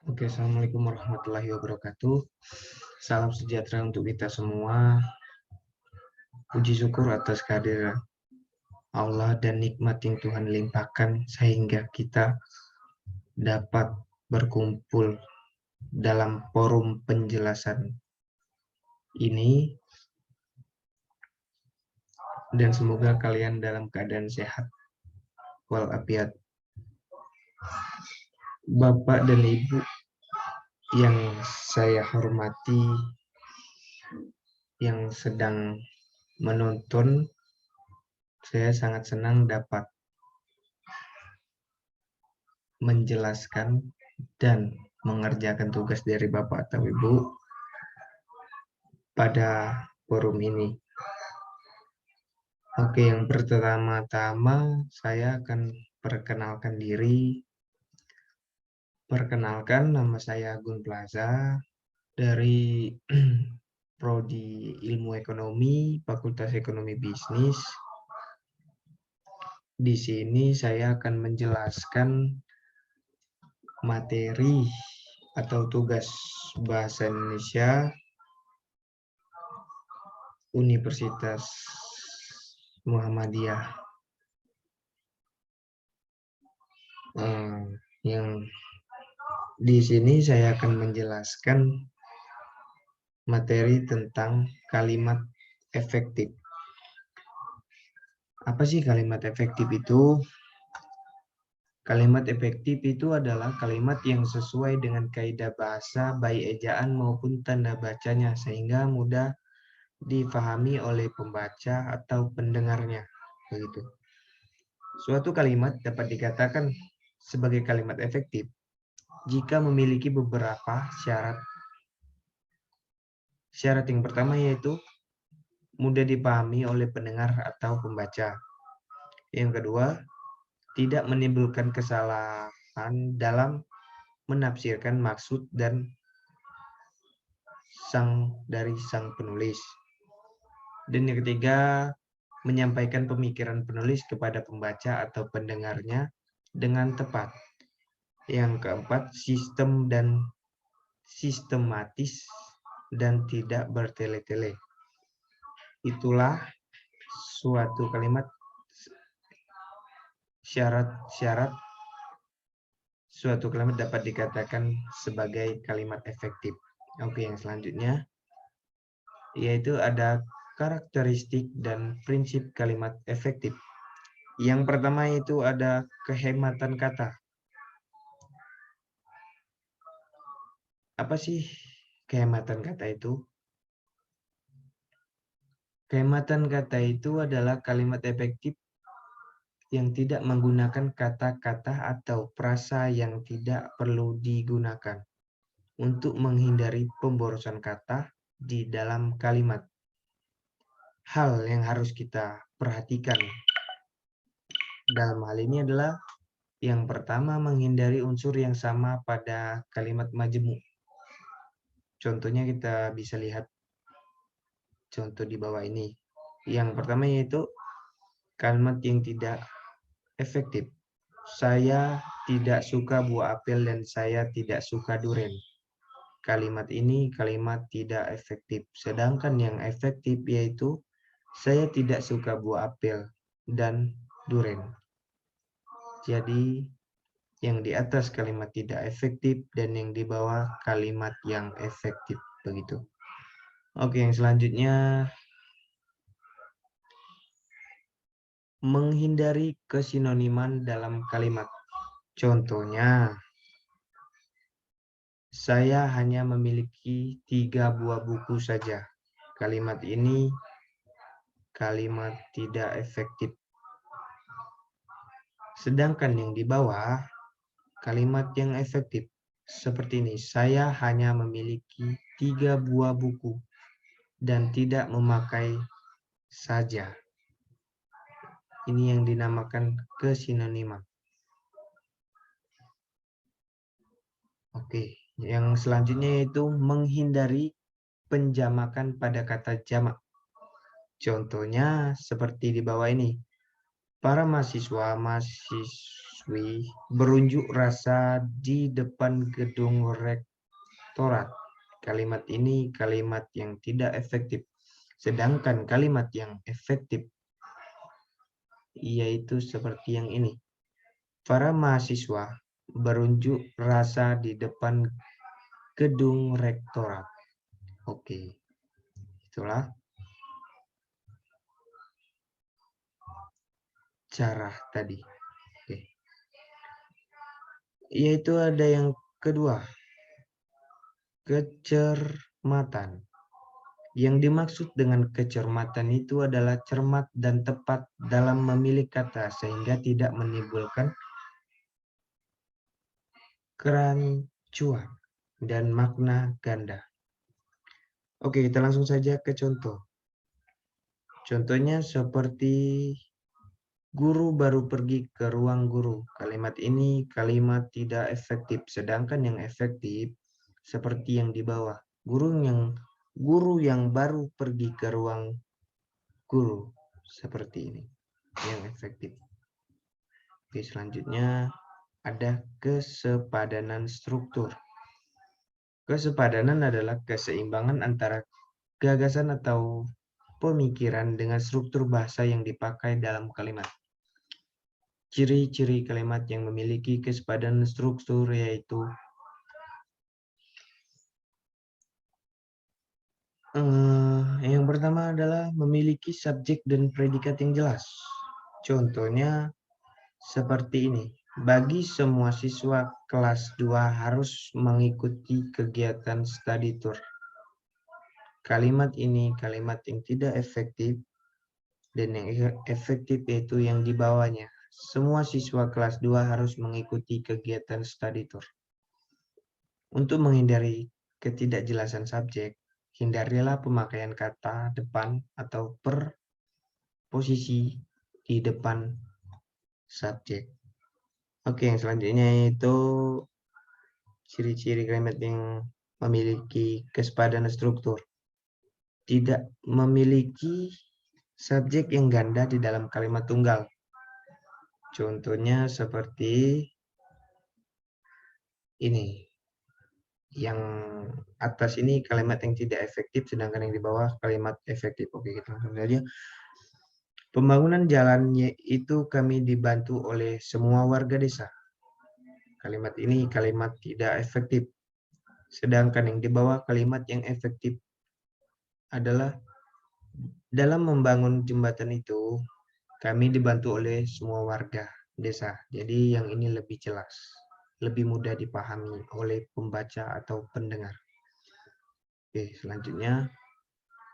Oke, Assalamualaikum warahmatullahi wabarakatuh. Salam sejahtera untuk kita semua. Puji syukur atas kehadiran Allah dan nikmat yang Tuhan limpahkan sehingga kita dapat berkumpul dalam forum penjelasan ini, dan semoga kalian dalam keadaan sehat walafiat. Bapak dan Ibu yang saya hormati, yang sedang menonton, saya sangat senang dapat menjelaskan dan mengerjakan tugas dari Bapak atau Ibu pada forum ini. Oke, yang pertama-tama saya akan perkenalkan diri. Perkenalkan, nama saya Gun Plaza dari Prodi Ilmu Ekonomi, Fakultas Ekonomi Bisnis. Di sini saya akan menjelaskan materi atau tugas bahasa Indonesia Universitas Muhammadiyah. Yang di sini saya akan menjelaskan materi tentang kalimat efektif. Apa sih kalimat efektif itu? Kalimat efektif itu adalah kalimat yang sesuai dengan kaidah bahasa baik ejaan maupun tanda bacanya sehingga mudah difahami oleh pembaca atau pendengarnya. Begitu. Suatu kalimat dapat dikatakan sebagai kalimat efektif jika memiliki beberapa syarat. Syarat yang pertama yaitu mudah dipahami oleh pendengar atau pembaca. Yang kedua, tidak menimbulkan kesalahan dalam menafsirkan maksud dan sang penulis. Dan yang ketiga, menyampaikan pemikiran penulis kepada pembaca atau pendengarnya dengan tepat. Yang keempat, sistematis dan tidak bertele-tele. Itulah suatu kalimat syarat suatu kalimat dapat dikatakan sebagai kalimat efektif. Oke, yang selanjutnya yaitu ada karakteristik dan prinsip kalimat efektif. Yang pertama itu ada kehematan kata. Apa sih kehematan kata itu? Kehematan kata itu adalah kalimat efektif yang tidak menggunakan kata-kata atau frasa yang tidak perlu digunakan untuk menghindari pemborosan kata di dalam kalimat. Hal yang harus kita perhatikan dalam hal ini adalah yang pertama, menghindari unsur yang sama pada kalimat majemuk. Contohnya kita bisa lihat contoh di bawah ini. Yang pertama yaitu kalimat yang tidak efektif. Saya tidak suka buah apel dan saya tidak suka durian. Kalimat ini kalimat tidak efektif. Sedangkan yang efektif yaitu saya tidak suka buah apel dan durian. Jadi yang di atas kalimat tidak efektif dan yang di bawah kalimat yang efektif, begitu. Oke, yang selanjutnya menghindari kesinoniman dalam kalimat. Contohnya, saya hanya memiliki 3 buah buku saja. Kalimat ini kalimat tidak efektif. Sedangkan yang di bawah kalimat yang efektif seperti ini. Saya hanya memiliki 3 buah buku dan tidak memakai saja. Ini yang dinamakan kesinoniman. Oke, yang selanjutnya yaitu menghindari penjamakan pada kata jamak. Contohnya seperti di bawah ini. Para mahasiswa mahasiswi berunjuk rasa di depan gedung rektorat. Kalimat ini kalimat yang tidak efektif. Sedangkan kalimat yang efektif yaitu seperti yang ini. Para mahasiswa berunjuk rasa di depan gedung rektorat. Oke, itulah cara tadi. Oke. Yaitu ada yang kedua, kecermatan. Yang dimaksud dengan kecermatan itu adalah cermat dan tepat dalam memilih kata sehingga tidak menimbulkan kerancuan dan makna ganda. Oke, kita langsung saja ke contoh. Contohnya seperti guru baru pergi ke ruang guru. Kalimat ini kalimat tidak efektif, sedangkan yang efektif seperti yang di bawah. Guru yang baru pergi ke ruang guru, seperti ini yang efektif. Oke, selanjutnya ada kesepadanan struktur. Kesepadanan adalah keseimbangan antara gagasan atau pemikiran dengan struktur bahasa yang dipakai dalam kalimat. Ciri-ciri kalimat yang memiliki kesepadanan struktur yaitu yang pertama adalah memiliki subjek dan predikat yang jelas. Contohnya seperti ini. Bagi semua siswa kelas 2 harus mengikuti kegiatan study tour. Kalimat ini kalimat yang tidak efektif dan yang efektif yaitu yang di bawahnya. Semua siswa kelas 2 harus mengikuti kegiatan study tour. Untuk menghindari ketidakjelasan subjek, hindarilah pemakaian kata depan atau preposisi di depan subjek. Oke, yang selanjutnya itu ciri-ciri kalimat yang memiliki kesepadanan struktur. Tidak memiliki subjek yang ganda di dalam kalimat tunggal. Contohnya seperti ini. Yang atas ini kalimat yang tidak efektif, sedangkan yang di bawah kalimat efektif. Oke, kita langsung saja. Pembangunan jalannya itu kami dibantu oleh semua warga desa. Kalimat ini kalimat tidak efektif. Sedangkan yang di bawah kalimat yang efektif adalah dalam membangun jembatan itu kami dibantu oleh semua warga desa. Jadi yang ini lebih jelas, lebih mudah dipahami oleh pembaca atau pendengar. Oke, selanjutnya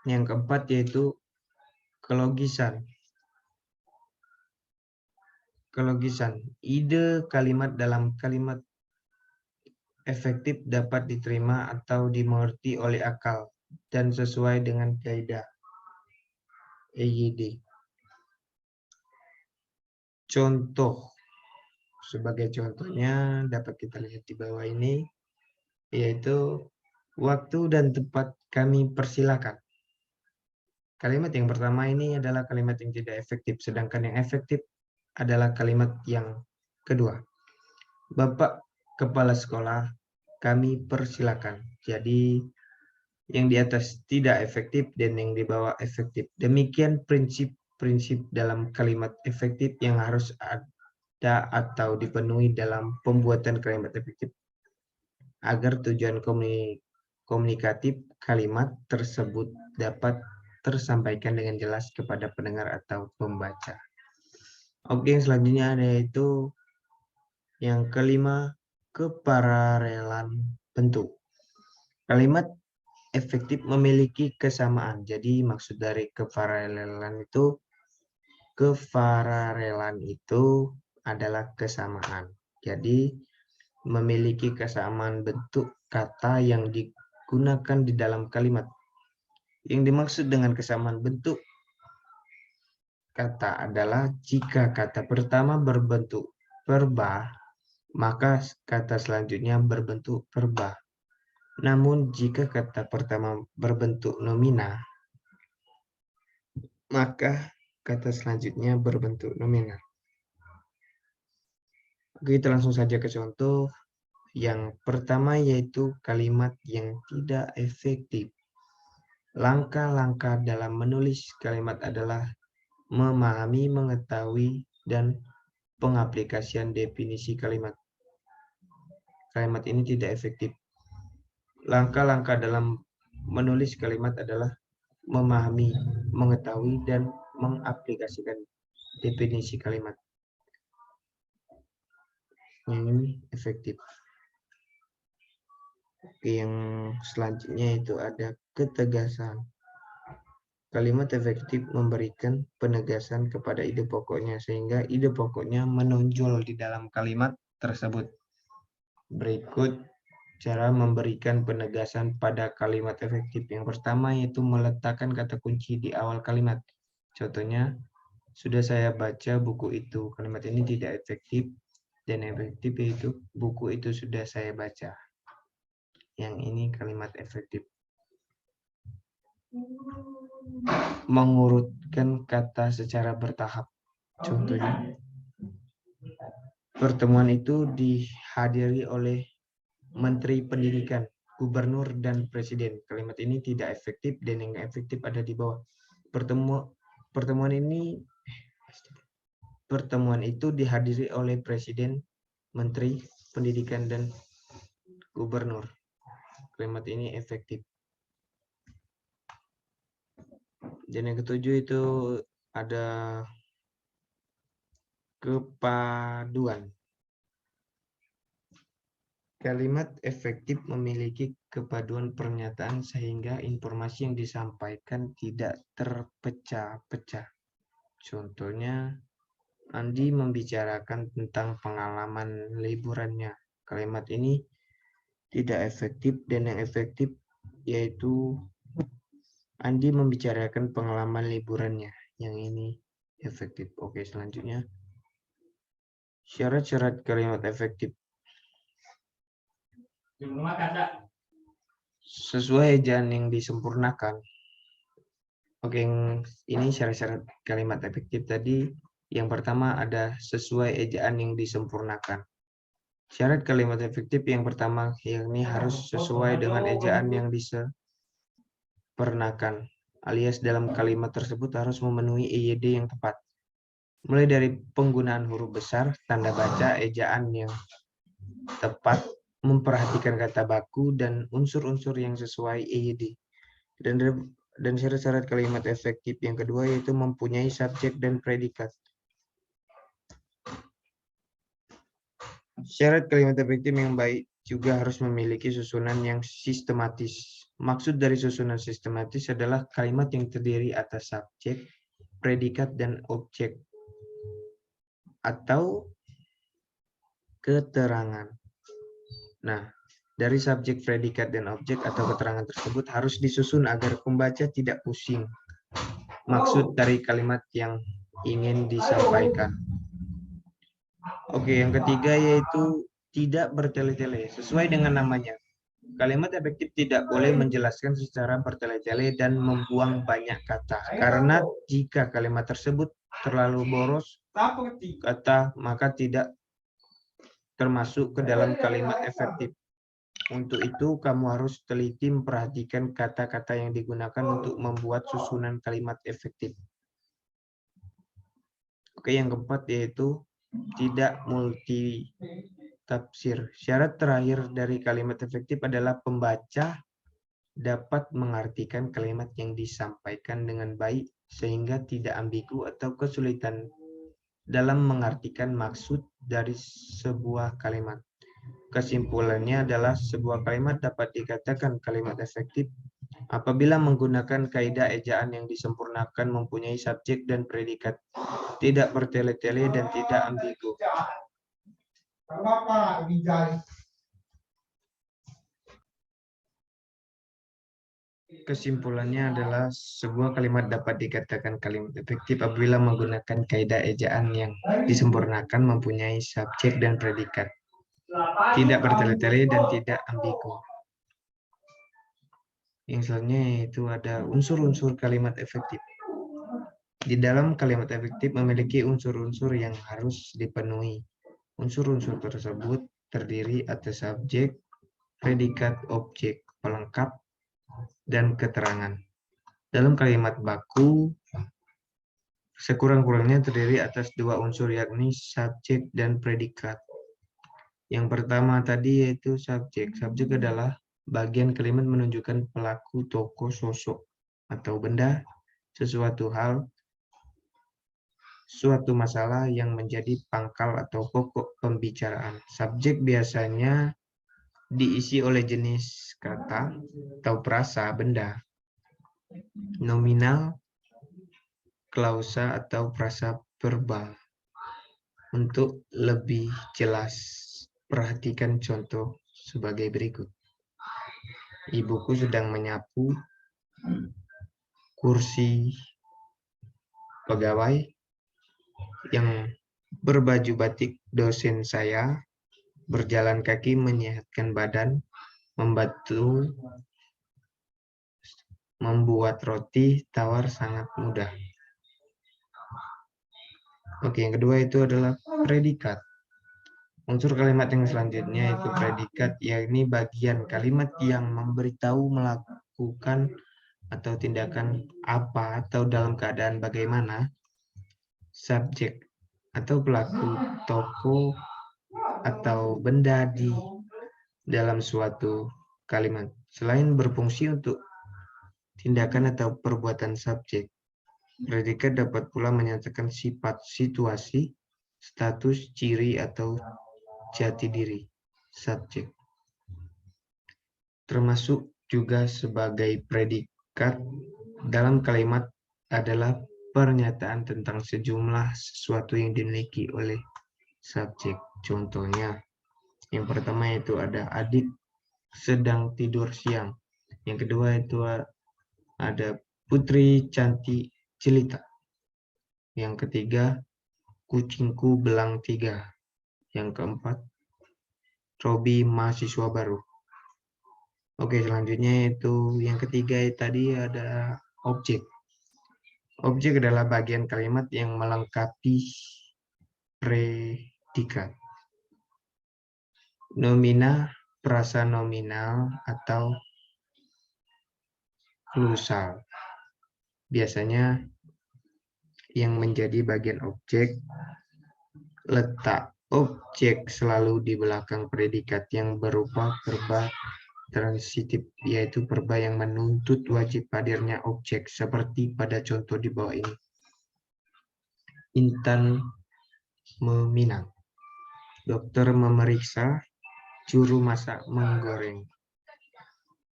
yang keempat yaitu kelogisan. Kelogisan. Ide kalimat dalam kalimat efektif dapat diterima atau dimengerti oleh akal dan sesuai dengan kaidah EYD. Contoh. Sebagai contohnya dapat kita lihat di bawah ini, yaitu waktu dan tempat kami persilakan. Kalimat yang pertama ini adalah kalimat yang tidak efektif, sedangkan yang efektif adalah kalimat yang kedua. Bapak Kepala Sekolah, kami persilakan. Jadi yang di atas tidak efektif dan yang di bawah efektif. Demikian prinsip-prinsip dalam kalimat efektif yang harus ada atau dipenuhi dalam pembuatan kalimat efektif agar tujuan komunikatif kalimat tersebut dapat tersampaikan dengan jelas kepada pendengar atau pembaca. Oke, yang selanjutnya ada yaitu yang kelima, keparalelan bentuk. Kalimat efektif memiliki kesamaan. Jadi maksud dari keparalelan itu adalah kesamaan. Jadi memiliki kesamaan bentuk kata yang digunakan di dalam kalimat. Yang dimaksud dengan kesamaan bentuk kata adalah jika kata pertama berbentuk verba, maka kata selanjutnya berbentuk verba. Namun jika kata pertama berbentuk nomina, maka kata selanjutnya berbentuk nominal. Oke, kita langsung saja ke contoh. Yang pertama yaitu kalimat yang tidak efektif. Langkah-langkah dalam menulis kalimat adalah memahami, mengetahui, dan pengaplikasian definisi kalimat. Kalimat ini tidak efektif. Langkah-langkah dalam menulis kalimat adalah memahami, mengetahui, dan mengaplikasikan definisi kalimat. Yang ini efektif. Yang selanjutnya itu ada ketegasan. Kalimat efektif memberikan penegasan kepada ide pokoknya sehingga ide pokoknya menonjol di dalam kalimat tersebut. Berikut cara memberikan penegasan pada kalimat efektif. Yang pertama yaitu meletakkan kata kunci di awal kalimat. Contohnya, sudah saya baca buku itu. Kalimat ini tidak efektif dan efektif yaitu buku itu sudah saya baca. Yang ini kalimat efektif. Mengurutkan kata secara bertahap. Contohnya, pertemuan itu dihadiri oleh Menteri Pendidikan, Gubernur, dan Presiden. Kalimat ini tidak efektif dan yang efektif ada di bawah. Pertemuan itu dihadiri oleh Presiden, Menteri Pendidikan, dan Gubernur. Kalimat ini efektif. Dan yang ketujuh itu ada kepaduan. Kalimat efektif memiliki kepaduan pernyataan sehingga informasi yang disampaikan tidak terpecah-pecah. Contohnya, Andi membicarakan tentang pengalaman liburannya. Kalimat ini tidak efektif dan yang efektif yaitu Andi membicarakan pengalaman liburannya. Yang ini efektif. Oke, selanjutnya. Syarat-syarat kalimat efektif. Sesuai ejaan yang disempurnakan. Oke, ini syarat-syarat kalimat efektif tadi. Yang pertama ada sesuai ejaan yang disempurnakan. Syarat kalimat efektif yang pertama yakni harus sesuai dengan ejaan yang disempurnakan, alias dalam kalimat tersebut harus memenuhi EYD yang tepat. Mulai dari penggunaan huruf besar, tanda baca, ejaan yang tepat, memperhatikan kata baku, dan unsur-unsur yang sesuai EYD. Dan syarat-syarat kalimat efektif yang kedua yaitu mempunyai subjek dan predikat. Syarat kalimat efektif yang baik juga harus memiliki susunan yang sistematis. Maksud dari susunan sistematis adalah kalimat yang terdiri atas subjek, predikat, dan objek atau keterangan. Nah, dari subjek, predikat, dan objek atau keterangan tersebut harus disusun agar pembaca tidak pusing maksud dari kalimat yang ingin disampaikan. Oke, yang ketiga yaitu tidak bertele-tele. Sesuai dengan namanya, kalimat efektif tidak boleh menjelaskan secara bertele-tele dan membuang banyak kata. Karena jika kalimat tersebut terlalu boros kata, maka tidak termasuk ke dalam kalimat efektif. Untuk itu, kamu harus teliti memperhatikan kata-kata yang digunakan untuk membuat susunan kalimat efektif. Oke, yang keempat yaitu tidak multi tafsir. Syarat terakhir dari kalimat efektif adalah pembaca dapat mengartikan kalimat yang disampaikan dengan baik sehingga tidak ambigu atau kesulitan dalam mengartikan maksud dari sebuah kalimat. Kesimpulannya adalah sebuah kalimat dapat dikatakan kalimat efektif apabila menggunakan kaidah ejaan yang disempurnakan, mempunyai subjek dan predikat, tidak bertele-tele dan tidak ambigu. Kesimpulannya adalah sebuah kalimat dapat dikatakan kalimat efektif apabila menggunakan kaidah ejaan yang disempurnakan, mempunyai subjek dan predikat, tidak bertele-tele dan tidak ambigu. Yang selanjutnya itu ada unsur-unsur kalimat efektif. Di dalam kalimat efektif memiliki unsur-unsur yang harus dipenuhi. Unsur-unsur tersebut terdiri atas subjek, predikat, objek, pelengkap, dan keterangan. Dalam kalimat baku, sekurang-kurangnya terdiri atas dua unsur, yakni subjek dan predikat. Yang pertama tadi yaitu subjek. Subjek adalah bagian kalimat menunjukkan pelaku, tokoh, sosok, atau benda, sesuatu hal, suatu masalah yang menjadi pangkal atau pokok pembicaraan. Subjek biasanya diisi oleh jenis kata atau frasa benda, nominal, klausa, atau frasa verbal. Untuk lebih jelas, perhatikan contoh sebagai berikut. Ibuku sedang menyapu kursi pegawai yang berbaju batik. Dosen saya berjalan kaki menyehatkan badan, membantu membuat roti tawar sangat mudah. Oke, yang kedua itu adalah predikat. Unsur kalimat yang selanjutnya itu predikat, yakni bagian kalimat yang memberitahu melakukan atau tindakan apa atau dalam keadaan bagaimana. Subjek atau pelaku, tokoh, atau benda di dalam suatu kalimat. Selain berfungsi untuk tindakan atau perbuatan subjek, predikat dapat pula menyatakan sifat, situasi, status, ciri, atau jati diri subjek. Termasuk juga sebagai predikat dalam kalimat adalah pernyataan tentang sejumlah sesuatu yang dimiliki oleh subjek. Contohnya, yang pertama itu ada adik sedang tidur siang. Yang kedua itu ada putri cantik jelita. Yang ketiga, kucingku belang 3. Yang keempat, Robi mahasiswa baru. Oke, selanjutnya itu yang ketiga tadi ada objek. Objek adalah bagian kalimat yang melengkapi predikat. Nomina, frasa nominal, atau klusal. Biasanya yang menjadi bagian objek, letak objek selalu di belakang predikat yang berupa verba transitif, yaitu verba yang menuntut wajib hadirnya objek, seperti pada contoh di bawah ini. Intan meminang. Dokter memeriksa, juru masak menggoreng.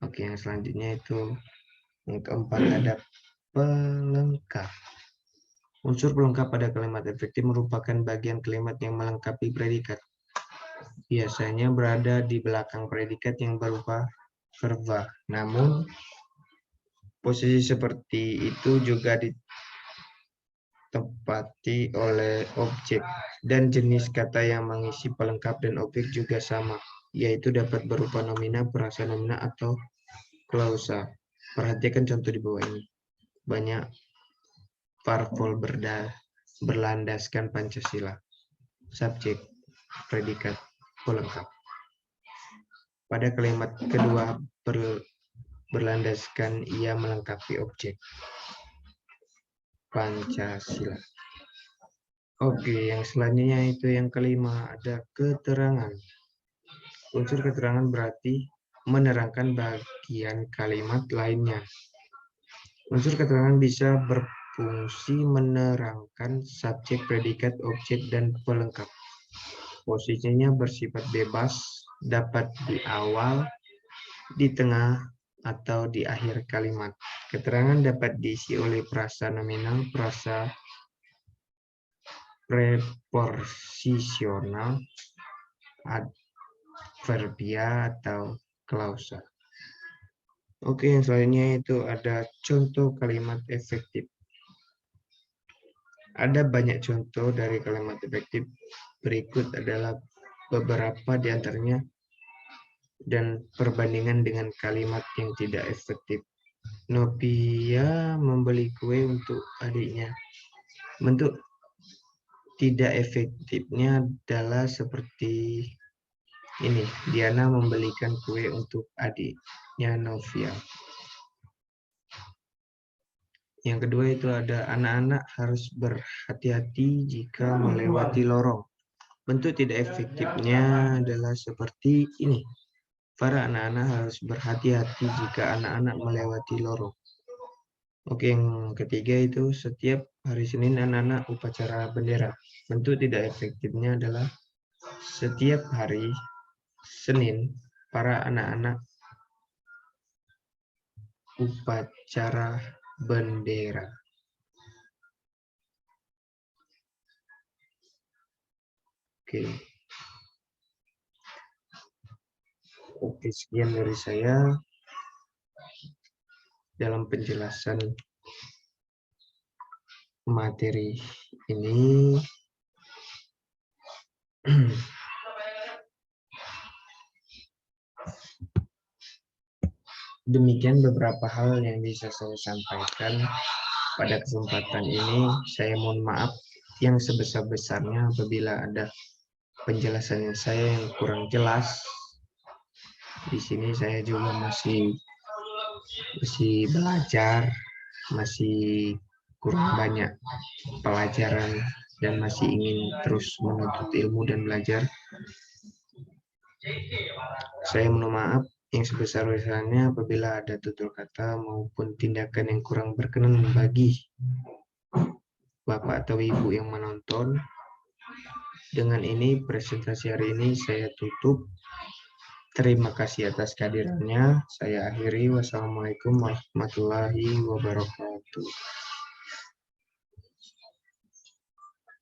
Oke, yang selanjutnya itu yang keempat ada pelengkap. Unsur pelengkap pada kalimat efektif merupakan bagian kalimat yang melengkapi predikat. Biasanya berada di belakang predikat yang berupa verba. Namun, posisi seperti itu juga ditempati oleh objek, dan jenis kata yang mengisi pelengkap dan objek juga sama, yaitu dapat berupa nomina, frasa nomina, atau klausa. Perhatikan contoh di bawah ini. Banyak parpol berlandaskan Pancasila. Subjek, predikat, pelengkap. Pada kalimat kedua berlandaskan ia melengkapi objek. Pancasila. Oke, yang selanjutnya itu yang kelima ada keterangan. Unsur keterangan berarti menerangkan bagian kalimat lainnya. Unsur keterangan bisa berfungsi menerangkan subjek, predikat, objek, dan pelengkap. Posisinya bersifat bebas, dapat di awal, di tengah, atau di akhir kalimat. Keterangan dapat diisi oleh frasa nominal, frasa preposisional, adverbia, atau klausa. Oke, yang selanjutnya itu ada contoh kalimat efektif. Ada banyak contoh dari kalimat efektif. Berikut adalah beberapa di antaranya dan perbandingan dengan kalimat yang tidak efektif. Novia membeli kue untuk adiknya. Bentuk tidak efektifnya adalah seperti ini. Diana membelikan kue untuk adiknya Novia. Yang kedua itu ada anak-anak harus berhati-hati jika melewati lorong. Bentuk tidak efektifnya adalah seperti ini. Para anak-anak harus berhati-hati jika anak-anak melewati lorong. Oke, yang ketiga itu setiap hari Senin anak-anak upacara bendera. Bentuk tidak efektifnya adalah setiap hari Senin para anak-anak upacara bendera. Oke. Oke, sekian dari saya dalam penjelasan materi ini. Demikian beberapa hal yang bisa saya sampaikan pada kesempatan ini. Saya mohon maaf yang sebesar-besarnya apabila ada penjelasan saya yang kurang jelas. Di sini saya juga masih belajar, masih kurang banyak pelajaran dan masih ingin terus menuntut ilmu dan belajar. Saya mohon maaf yang sebesar-besarnya apabila ada tutur kata maupun tindakan yang kurang berkenan bagi Bapak atau Ibu yang menonton. Dengan ini presentasi hari ini saya tutup. Terima kasih atas kehadirannya. Saya akhiri. Wassalamualaikum warahmatullahi wabarakatuh.